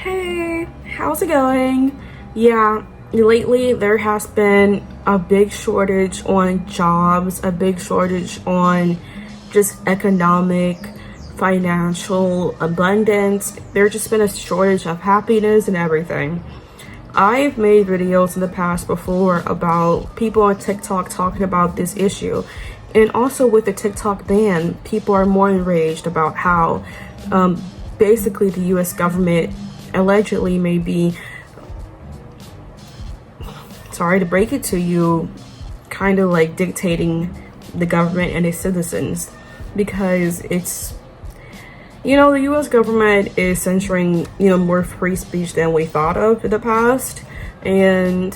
Hey, how's it going? Yeah, lately there has been a big shortage on jobs, a big shortage on just economic, financial abundance. There's just been a shortage of happiness and everything. I've made videos in the past before about people on TikTok talking about this issue. And also with the TikTok ban, people are more enraged about how basically the US government allegedly may be, sorry to break it to you, kind of like dictating the government and its citizens, because it's, the US government is censoring, more free speech than we thought of in the past. And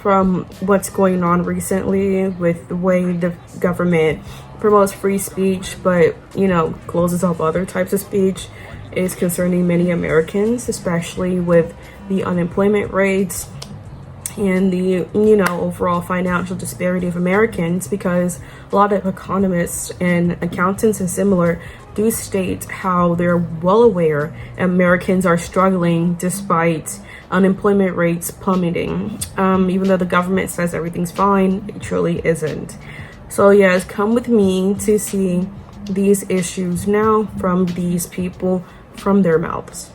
from what's going on recently with the way the government promotes free speech, but, closes up other types of speech, is concerning many Americans, especially with the unemployment rates and the overall financial disparity of Americans, because a lot of economists and accountants and similar do state how they're well aware Americans are struggling despite unemployment rates plummeting. Even though the government says everything's fine, it truly isn't. So yes, come with me to see these issues now from these people, from their mouths.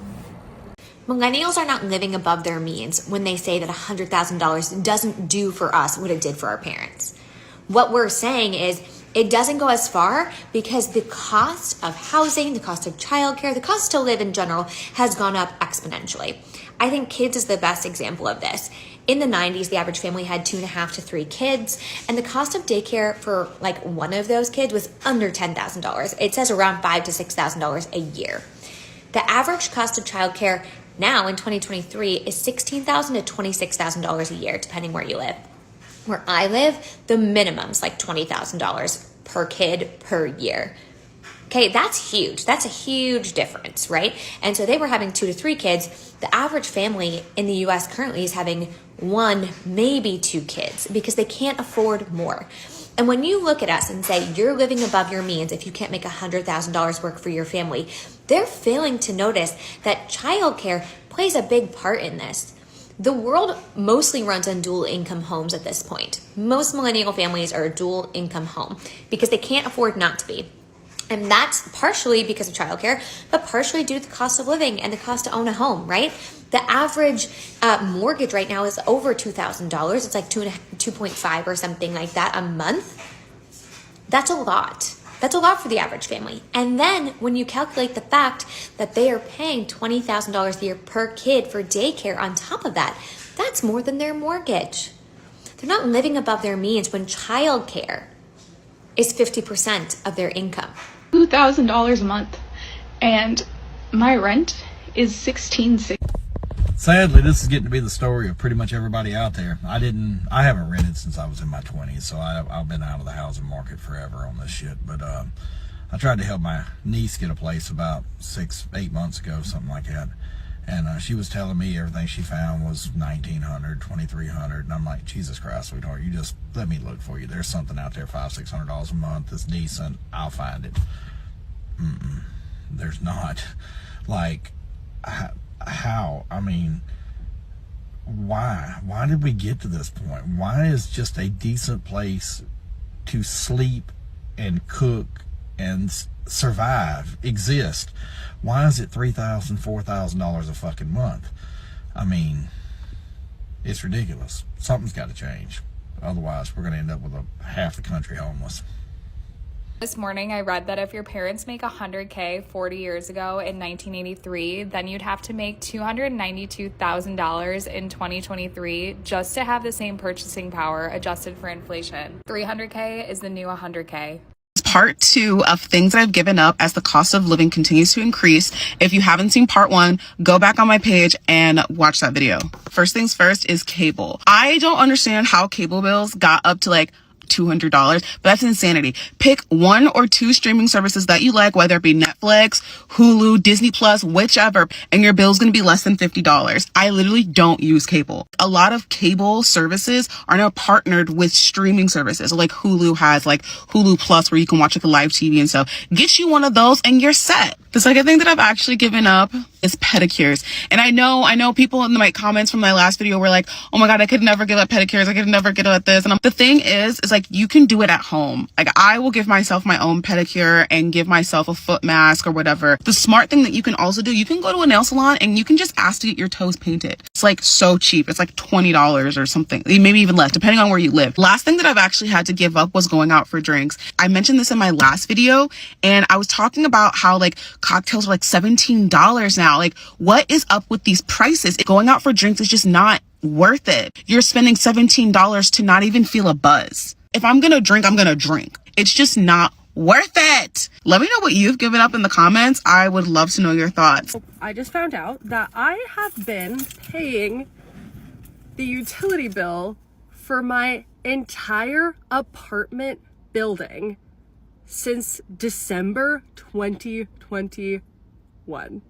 Millennials are not living above their means when they say that $100,000 doesn't do for us what it did for our parents. What we're saying is it doesn't go as far because the cost of housing, the cost of childcare, the cost to live in general has gone up exponentially. I think kids is the best example of this. In the 90s, the average family had 2.5 to 3 kids, and the cost of daycare for like one of those kids was under $10,000. It says around $5,000 to $6,000 a year. The average cost of childcare now in 2023 is $16,000 to $26,000 a year, depending where you live. Where I live, the minimum's like $20,000 per kid per year. Okay, that's huge. That's a huge difference, right? And so they were having 2 to 3 kids. The average family in the US currently is having 1, maybe 2 kids because they can't afford more. And when you look at us and say you're living above your means if you can't make $100,000 work for your family, they're failing to notice that childcare plays a big part in this. The world mostly runs on dual income homes at this point. Most millennial families are a dual income home because they can't afford not to be. And that's partially because of childcare, but partially due to the cost of living and the cost to own a home, right? The average mortgage right now is over $2,000. It's like 2.5 or something like that a month. That's a lot. That's a lot for the average family. And then when you calculate the fact that they are paying $20,000 a year per kid for daycare on top of that, that's more than their mortgage. They're not living above their means when childcare is 50% of their income. $2,000 a month, and my rent is $16,600. Sadly, this is getting to be the story of pretty much everybody out there. I haven't rented since I was in my 20s, so I've been out of the housing market forever on this shit. But I tried to help my niece get a place about 6-8 months ago, something like that. And she was telling me everything she found was $1,900, $2,300, and I'm like, Jesus Christ, sweetheart, you just let me look for you. There's something out there, $500-$600 a month that's decent. I'll find it. There's not. Like, how? I mean, why? Why did we get to this point? Why is just a decent place to sleep and cook and survive exist? Why is it $3,000, $4,000 a fucking month? I mean, it's ridiculous. Something's got to change. Otherwise, we're going to end up with half the country homeless. This morning, I read that if your parents make $100K 40 years ago in 1983, then you'd have to make $292,000 in 2023 just to have the same purchasing power adjusted for inflation. 300K is the new 100K. Part 2 of things that I've given up as the cost of living continues to increase. If you haven't seen part 1, go back on my page and watch that video. First things first is cable. I don't understand how cable bills got up to like $200, but that's insanity. Pick 1 or 2 streaming services that you like, whether it be Netflix, Hulu, Disney Plus, whichever, and your bill's going to be less than $50. I literally don't use cable. A lot of cable services are now partnered with streaming services. So like Hulu has like Hulu Plus where you can watch like a live TV and stuff. Get you one of those and you're set. The second thing that I've actually given up is pedicures. And I know people in my comments from my last video were like, oh my God, I could never give up pedicures. I could never give up this. And the thing is like, you can do it at home. Like I will give myself my own pedicure and give myself a foot mask or whatever. The smart thing that you can also do, you can go to a nail salon and you can just ask to get your toes painted. It's like so cheap. It's like $20 or something, maybe even less, depending on where you live. Last thing that I've actually had to give up was going out for drinks. I mentioned this in my last video and I was talking about how like cocktails are like $17 now. Like what is up with these prices? Going out for drinks is just not worth it. You're spending $17 to not even feel a buzz. If I'm gonna drink, I'm gonna drink. It's just not worth it. Let me know what you've given up in the comments. I would love to know your thoughts. I just found out that I have been paying the utility bill for my entire apartment building since December 2021.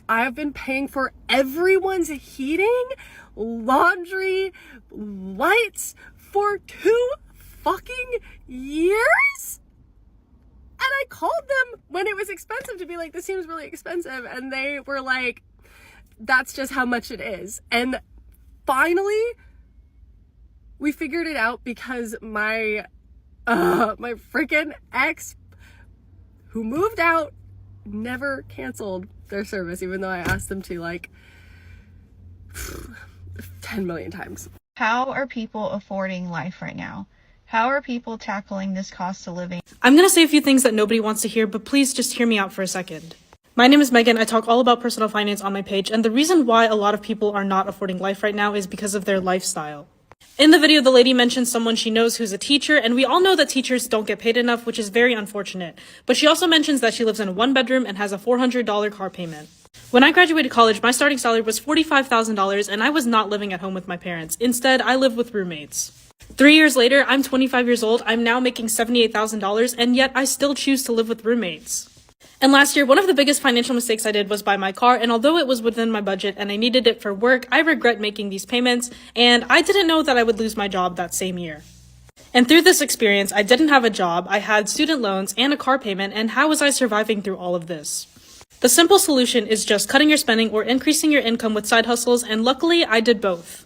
I've been paying for everyone's heating, laundry, lights for 2 fucking years? And I called them when it was expensive to be like, this seems really expensive. And they were like, that's just how much it is. And finally, we figured it out because my freaking ex, who moved out, never canceled their service, even though I asked them to like 10 million times. How are people affording life right now? How are people tackling this cost of living? I'm going to say a few things that nobody wants to hear, but please just hear me out for a second. My name is Megan. I talk all about personal finance on my page, and the reason why a lot of people are not affording life right now is because of their lifestyle. In the video, the lady mentioned someone she knows who's a teacher, and we all know that teachers don't get paid enough, which is very unfortunate. But she also mentions that she lives in a 1-bedroom and has a $400 car payment. When I graduated college, my starting salary was $45,000, and I was not living at home with my parents. Instead, I lived with roommates. 3 years later, I'm 25 years old, I'm now making $78,000, and yet I still choose to live with roommates. And last year, one of the biggest financial mistakes I did was buy my car, and although it was within my budget and I needed it for work, I regret making these payments, and I didn't know that I would lose my job that same year. And through this experience, I didn't have a job, I had student loans and a car payment, and how was I surviving through all of this? The simple solution is just cutting your spending or increasing your income with side hustles, and luckily I did both.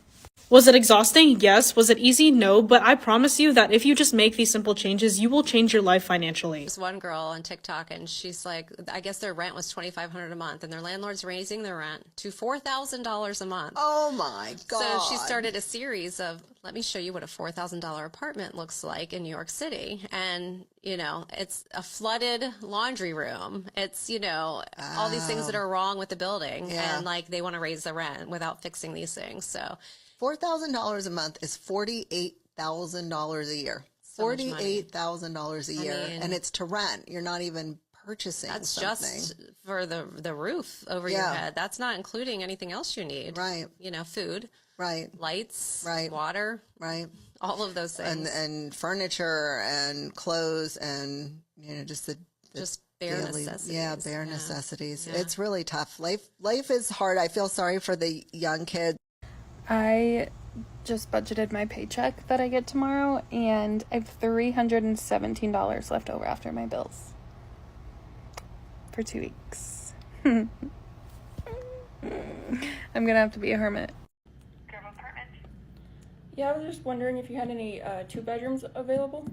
Was it exhausting? Yes. Was it easy? No. But I promise you that if you just make these simple changes, you will change your life financially. There's one girl on TikTok, and she's like, I guess their rent was $2,500 a month, and their landlord's raising their rent to $4,000 a month. Oh my God. So she started a series of, let me show you what a $4,000 apartment looks like in New York City. And, you know, it's a flooded laundry room. It's, you know, all these things that are wrong with the building. Yeah. And like, they want to raise the rent without fixing these things. So $4,000 a month is $48,000 a year. $48,000 a year, and it's to rent. You're not even purchasing that's something. Just for the roof over your head. That's not including anything else you need. Right. You know, food. Right. Lights. Right. Water. Right. All of those things. And furniture and clothes and, you know, just the just bare daily, necessities. Yeah, bare necessities. Yeah. It's really tough. Life is hard. I feel sorry for the young kids. I just budgeted my paycheck that I get tomorrow, and I have $317 left over after my bills for 2 weeks. I'm gonna have to be a hermit. Yeah, I was just wondering if you had any 2 bedrooms available.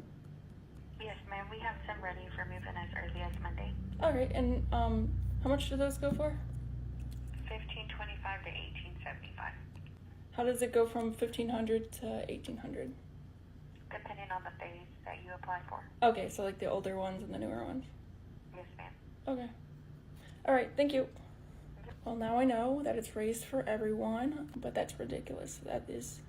Yes, ma'am. We have some ready for move-in as early as Monday. All right, and how much do those go for? $1,525 to $1,875. How does it go from $1,500 to $1,800? Depending on the phase that you apply for. Okay, so like the older ones and the newer ones. Yes, ma'am. Okay. All right, thank you. Well, now I know that it's raised for everyone, but that's ridiculous. That is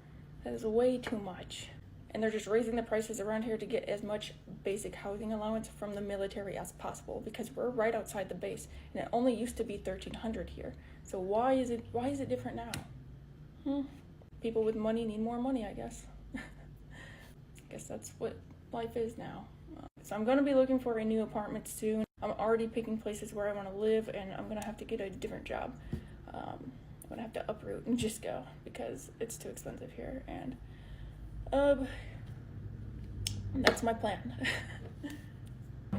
way too much. And they're just raising the prices around here to get as much basic housing allowance from the military as possible, because we're right outside the base, and it only used to be $1,300 here. So why is it different now? People with money need more money, I guess. I guess that's what life is now. So I'm going to be looking for a new apartment soon. I'm already picking places where I want to live, and I'm going to have to get a different job. I'm going to have to uproot and just go because it's too expensive here. And that's my plan.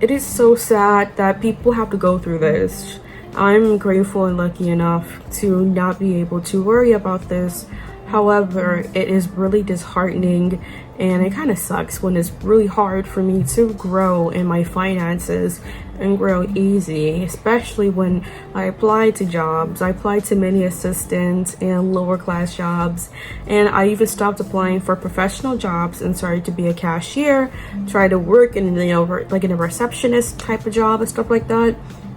It is so sad that people have to go through this. I'm grateful and lucky enough to not be able to worry about this. However, it is really disheartening, and it kind of sucks when it's really hard for me to grow in my finances and grow easy, especially when I applied to jobs. I applied to many assistants and lower class jobs, and I even stopped applying for professional jobs and started to be a cashier, try to work in, like in a receptionist type of job and stuff like that.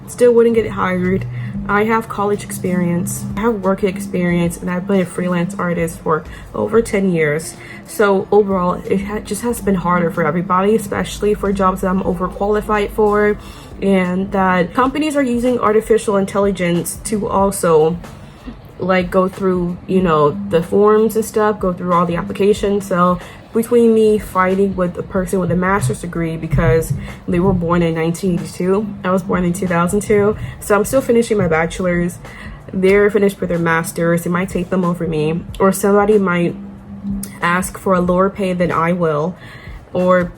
Still wouldn't get hired. I have college experience, I have work experience, and I've been a freelance artist for over 10 years. So overall, it just has been harder for everybody, especially for jobs that I'm overqualified for, and that companies are using artificial intelligence to also like go through, the forms and stuff, go through all the applications. So between me fighting with a person with a master's degree because they were born in 1982, I was born in 2002, so I'm still finishing my bachelor's. They're finished with their master's. It might take them over me, or somebody might ask for a lower pay than I will, or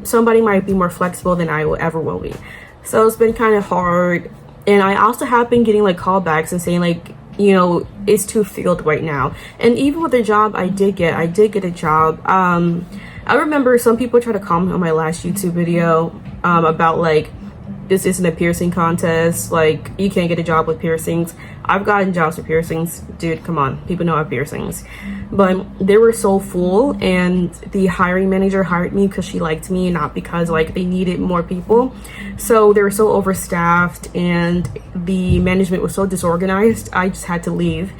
somebody might be more flexible than I will ever will be. So it's been kind of hard. And I also have been getting like callbacks and saying like, it's too filled right now. And even with the job I did get a job. I remember some people try to comment on my last YouTube video about like, this isn't a piercing contest, like you can't get a job with piercings. I've gotten jobs with piercings, dude, come on, people know I have piercings. But they were so full, and the hiring manager hired me because she liked me, not because like they needed more people. So they were so overstaffed and the management was so disorganized, I just had to leave,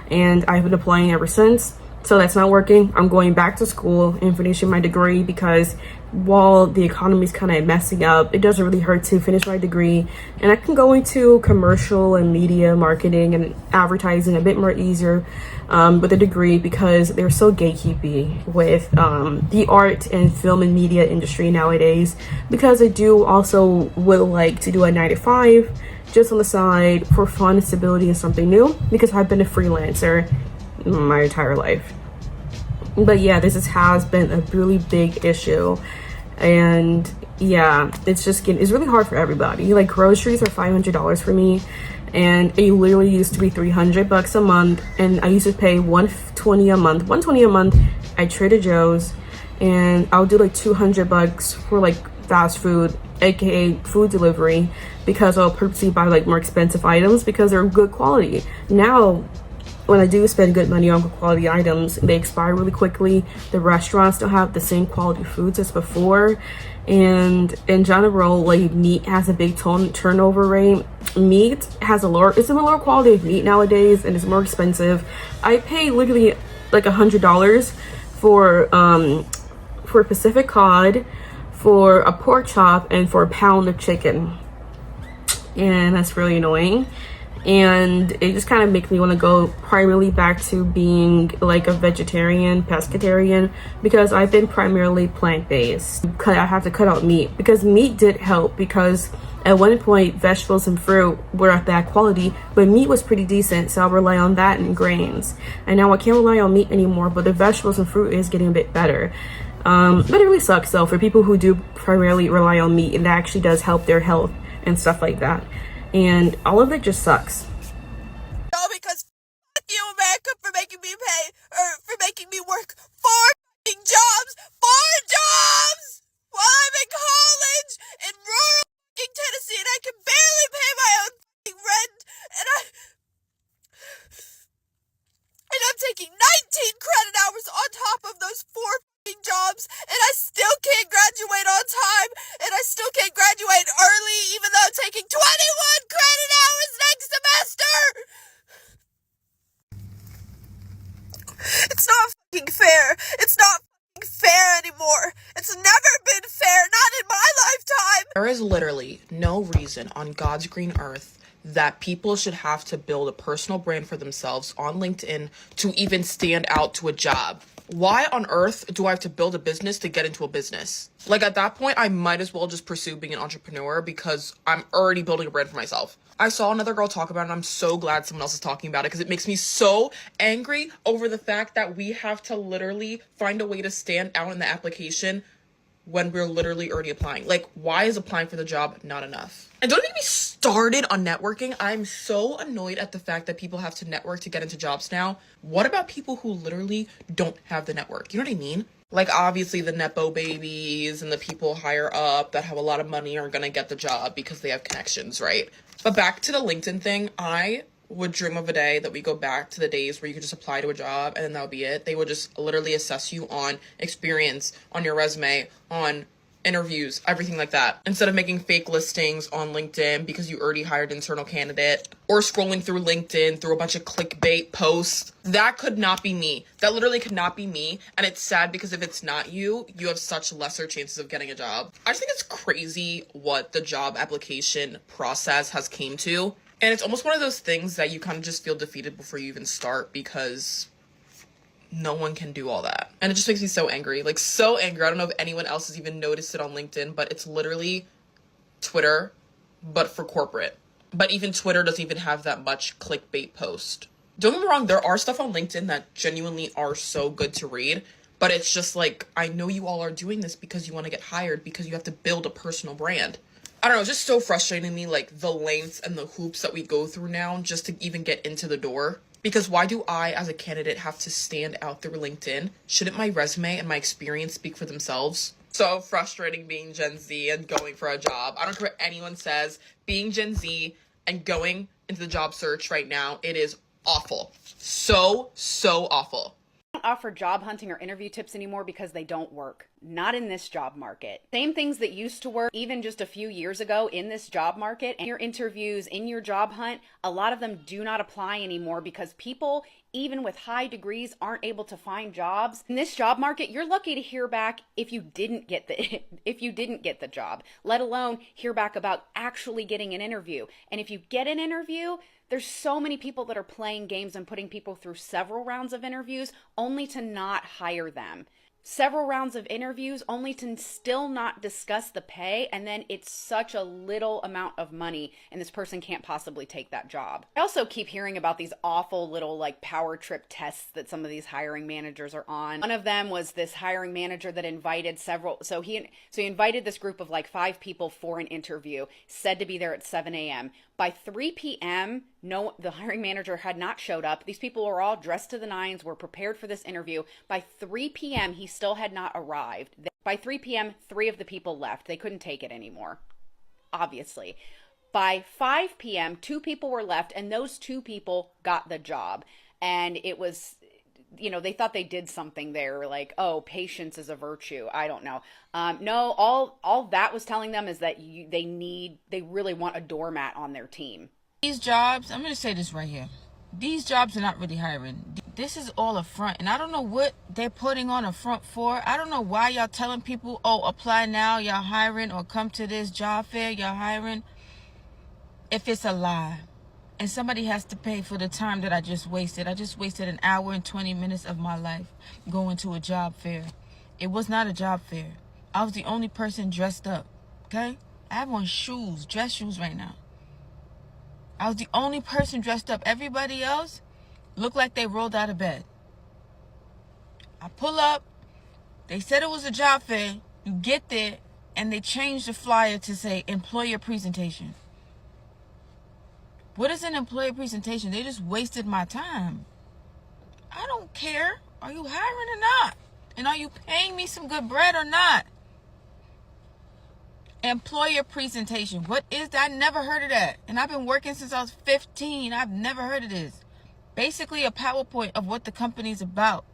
and I've been applying ever since. So that's not working. I'm going back to school and finishing my degree, because while the economy is kind of messing up, it doesn't really hurt to finish my degree, and I can go into commercial and media marketing and advertising a bit more easier with a degree, because they're so gatekeepy with the art and film and media industry nowadays. Because I do also would like to do a 9-to-5 just on the side for fun, stability, and something new, because I've been a freelancer my entire life. But yeah, has been a really big issue, and yeah, it's really hard for everybody. Like groceries are $500 for me, and it literally used to be $300 a month, and I used to pay $120 a month at Trader Joe's, and I'll do like $200 for like fast food, aka food delivery, because I'll purposely buy like more expensive items because they're good quality. Now when I do spend good money on good quality items, they expire really quickly. The restaurants don't have the same quality foods as before, and in general, like meat has a big turnover rate. Meat has a lower quality of meat nowadays, and it's more expensive. I pay literally like $100 for Pacific cod, for a pork chop, and for a pound of chicken, and that's really annoying. And it just kind of makes me want to go primarily back to being like a vegetarian, pescatarian, because I've been primarily plant-based. I have to cut out meat, because meat did help, because at one point vegetables and fruit were at that quality, but meat was pretty decent, so I'll rely on that and grains. And now I can't rely on meat anymore, but the vegetables and fruit is getting a bit better. But it really sucks though for people who do primarily rely on meat, and that actually does help their health and stuff like that. And all of it just sucks. No, because fuck you, America, for making me pay, or for making me work 4 jobs while I'm in college in rural Tennessee, and I can barely pay my own rent, and I'm taking 19 credit hours on top of those 4 jobs, and I still can't graduate on time, and I still can't graduate early, even though I'm taking 21 credit hours next semester. It's not fucking fair. It's not fucking fair anymore. It's never been fair, not in my lifetime. There is literally no reason on God's green earth that people should have to build a personal brand for themselves on LinkedIn to even stand out to a job. Why on earth do I have to build a business to get into a business? Like at that point, I might as well just pursue being an entrepreneur, because I'm already building a brand for myself. I saw another girl talk about it, and I'm so glad someone else is talking about it, because it makes me so angry over the fact that we have to literally find a way to stand out in the application when we're literally already applying? Like, why is applying for the job not enough? And don't get me started on networking. I'm so annoyed at the fact that people have to network to get into jobs now. What about people who literally don't have the network? You know what I mean? Like, obviously the Nepo babies and the people higher up that have a lot of money are gonna get the job because they have connections, right? But back to the LinkedIn thing, I would dream of a day that we go back to the days where you could just apply to a job and then that would be it. They would just literally assess you on experience, on your resume, on interviews, everything like that. Instead of making fake listings on LinkedIn because you already hired an internal candidate, or scrolling through LinkedIn through a bunch of clickbait posts. That could not be me. That literally could not be me. And it's sad because if it's not you, you have such lesser chances of getting a job. I just think it's crazy what the job application process has came to. And it's almost one of those things that you kind of just feel defeated before you even start because no one can do all that. And it just makes me so angry. Like, so angry. I don't know if anyone else has even noticed it on LinkedIn, but it's literally Twitter, but for corporate. But even Twitter doesn't even have that much clickbait post. Don't get me wrong, there are stuff on LinkedIn that genuinely are so good to read, but it's just like, I know you all are doing this because you want to get hired, because you have to build a personal brand. I don't know, it's just so frustrating to me, like, the lengths and the hoops that we go through now just to even get into the door. Because why do I, as a candidate, have to stand out through LinkedIn? Shouldn't my resume and my experience speak for themselves? So frustrating being Gen Z and going for a job. I don't care what anyone says. Being Gen Z and going into the job search right now, it is awful. So awful. Don't offer job hunting or interview tips anymore because they don't work. Not in this job market. Same things that used to work even just a few years ago in this job market, and your interviews, in your job hunt, a lot of them do not apply anymore because people, even with high degrees, aren't able to find jobs. In this job market, you're lucky to hear back if you didn't get the job, let alone hear back about actually getting an interview. And if you get an interview, there's so many people that are playing games and putting people through several rounds of interviews only to not hire them. Several rounds of interviews only to still not discuss the pay, and then it's such a little amount of money and this person can't possibly take that job. I also keep hearing about these awful little like power trip tests that some of these hiring managers are on. One of them was this hiring manager that invited so he invited this group of like 5 people for an interview, said to be there at 7 a.m. By 3 p.m., the hiring manager had not showed up. These people were all dressed to the nines, were prepared for this interview. By 3 p.m., he still had not arrived. By 3 p.m., 3 of the people left. They couldn't take it anymore, obviously. By 5 p.m., 2 people were left, and those 2 people got the job. And it was, they thought they did something there, like, oh, patience is a virtue. I don't know. No, all that was telling them is that they really want a doormat on their team. These jobs, I'm going to say this right here. These jobs are not really hiring. This is all a front, and I don't know what they're putting on a front for. I don't know why y'all telling people, oh, apply now, y'all hiring, or come to this job fair, y'all hiring, if it's a lie. And somebody has to pay for the time that I just wasted. I just wasted an hour and 20 minutes of my life going to a job fair. It was not a job fair. I was the only person dressed up, okay? I have on shoes, dress shoes right now. I was the only person dressed up. Everybody else looked like they rolled out of bed. I pull up. They said it was a job fair. You get there, and they changed the flyer to say employer presentation. What is an employer presentation? They just wasted my time. I don't care. Are you hiring or not? And are you paying me some good bread or not? Employer presentation. What is that? I never heard of that. And I've been working since I was 15. I've never heard of this. Basically a PowerPoint of what the company's about.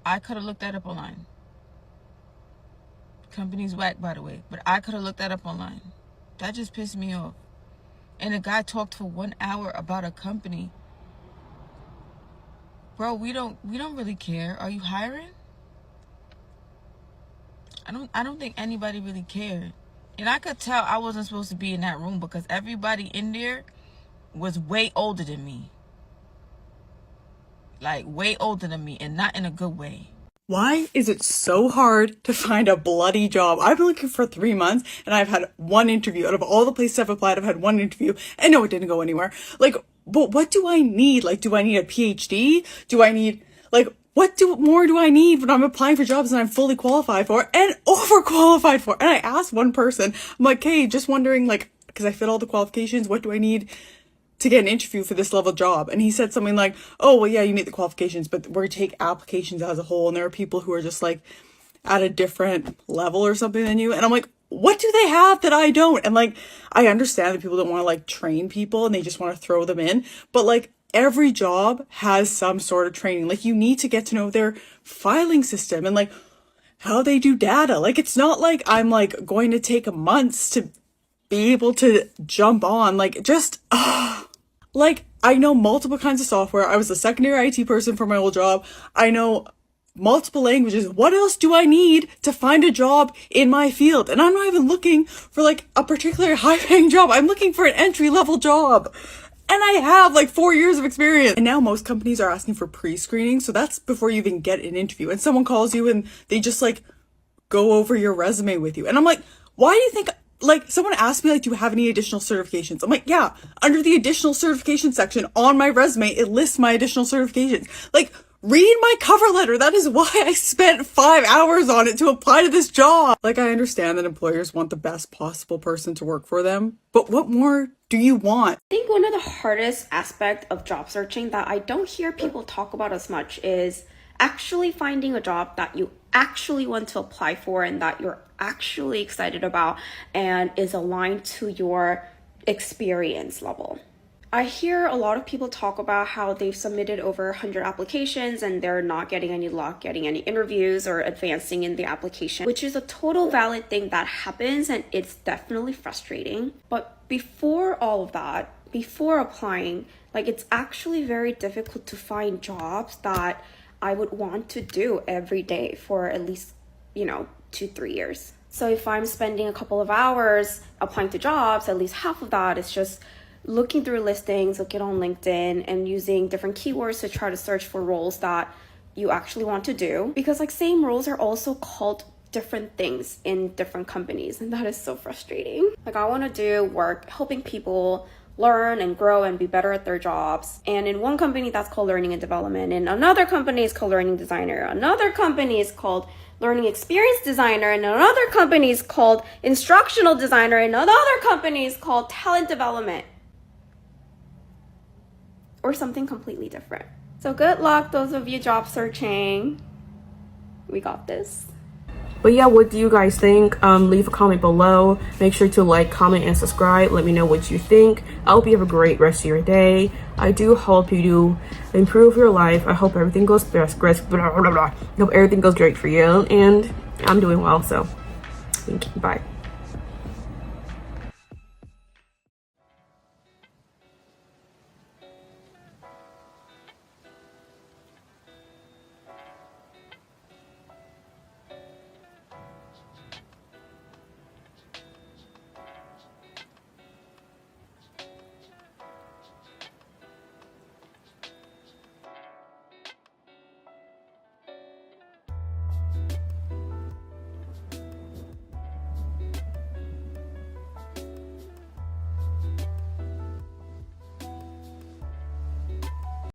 I could have looked that up online. Company's whack, by the way. But I could have looked that up online. That just pissed me off. And a guy talked for 1 hour about a company. Bro, we don't really care. Are you hiring? I don't think anybody really cared. And I could tell I wasn't supposed to be in that room because everybody in there was way older than me. Like, way older than me, and not in a good way. Why is it so hard to find a bloody job? I've been looking for 3 months, and I've had 1 interview. Out of all the places I've applied, I've had 1 interview, and no, it didn't go anywhere. Like, but what do I need? Like, do I need a PhD? Do I need, like, what more do I need when I'm applying for jobs and I'm fully qualified for and overqualified for? And I asked one person, I'm like, hey, just wondering, like, because I fit all the qualifications, what do I need to get an interview for this level job? And he said something like, oh, well, yeah, you meet the qualifications, but we're to take applications as a whole. And there are people who are just like at a different level or something than you. And I'm like, what do they have that I don't? And like, I understand that people don't want to like train people and they just want to throw them in. But like, every job has some sort of training. Like, you need to get to know their filing system and like how they do data. Like, it's not like I'm like going to take months to be able to jump on. Like, just like, I know multiple kinds of software. I was a secondary IT person for my old job. I know multiple languages. What else do I need to find a job in my field? And I'm not even looking for like a particular high paying job. I'm looking for an entry level job. And I have like 4 years of experience. And now most companies are asking for pre-screening. So that's before you even get an interview. And someone calls you and they just like go over your resume with you. And I'm like, why do you think, like, someone asked me, like, do you have any additional certifications? I'm like, yeah, under the additional certification section on my resume, it lists my additional certifications. Like, read my cover letter. That is why I spent 5 hours on it to apply to this job. Like, I understand that employers want the best possible person to work for them, but what more do you want? I think one of the hardest aspects of job searching that I don't hear people talk about as much is actually finding a job that you actually want to apply for and that you're actually excited about and is aligned to your experience level. I hear a lot of people talk about how they've submitted over 100 applications and they're not getting any luck, getting any interviews or advancing in the application, which is a total valid thing that happens and it's definitely frustrating. But before all of that, before applying, like, it's actually very difficult to find jobs that I would want to do every day for at least, 2-3 years. So if I'm spending a couple of hours applying to jobs, at least half of that is just looking through listings, looking on LinkedIn and using different keywords to try to search for roles that you actually want to do. Because like same roles are also called different things in different companies. And that is so frustrating. Like, I want to do work helping people learn and grow and be better at their jobs. And in one company that's called learning and development. In another company is called learning designer. Another company is called learning experience designer. And another company is called instructional designer. And another company is called talent development. Or something completely different. So good luck, those of you job searching. We got this. But yeah, what do you guys think? Leave a comment below. Make sure to like, comment, and subscribe. Let me know what you think. I hope you have a great rest of your day. I do hope you do improve your life. I hope everything goes best. I hope everything goes great for you. And I'm doing well, so thank you. Bye.